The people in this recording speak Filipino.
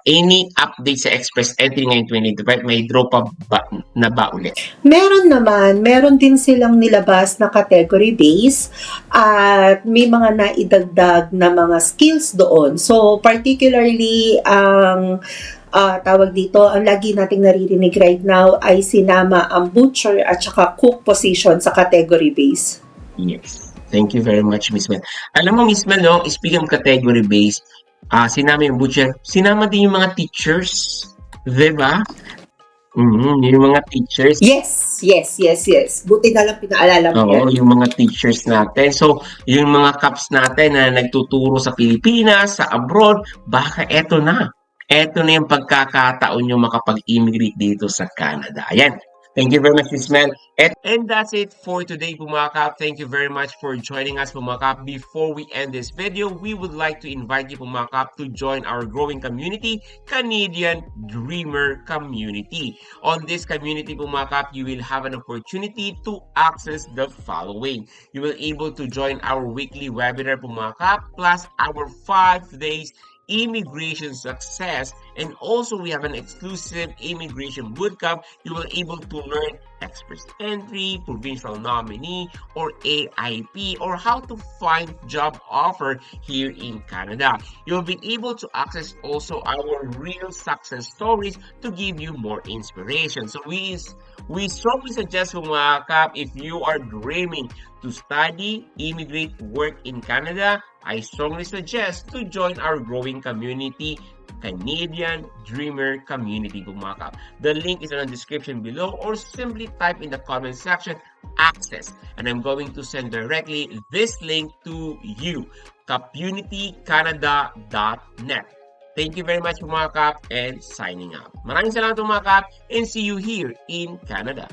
any update sa Express Entry ngayong 2025? May draw pa ba, na ba ulit? Meron naman, meron din silang nilabas na category base at may mga naidagdag na mga skills doon. So, particularly, ang tawag dito, ang lagi nating naririnig right now ay sinama ang butcher at saka cook position sa category base. Yes. Thank you very much, Miss Mel. Alam mo, Miss Mel, no, speaking of category based, sinama yung butcher, sinama din yung mga teachers. Diba? Yung mga teachers. Yes. Buti na lang pinaalala mo Oo, yan. yung mga teachers natin. So, yung mga caps natin na nagtuturo sa Pilipinas, sa abroad, baka eto na. Eto na yung pagkakataon nyo makapag-immigrate dito sa Canada. Ayan. Thank you very much, Miss Mel. And that's it for today, Pumakap. Thank you very much for joining us, Pumakap. Before we end this video, we would like to invite you, Pumakap, to join our growing community, Canadian Dreamer Community. On this community, Pumakap, you will have an opportunity to access the following. You will able to join our weekly webinar, Pumakap, plus our 5 days immigration success, and also we have an exclusive immigration bootcamp. You will able to learn Express Entry, provincial nominee, or AIP, or how to find job offer here in Canada. You'll be able to access also our real success stories to give you more inspiration. So we strongly suggest, mga kap, if you are dreaming to study, immigrate, work in Canada, I strongly suggest to join our growing community, Canadian Dreamer Community, mga kap. The link is in the description below, or simply type in the comment section, access, and I'm going to send directly this link to you, communitycanada.net. Thank you very much, mga kap, and signing out. Maraming salamat, mga kap, and see you here in Canada.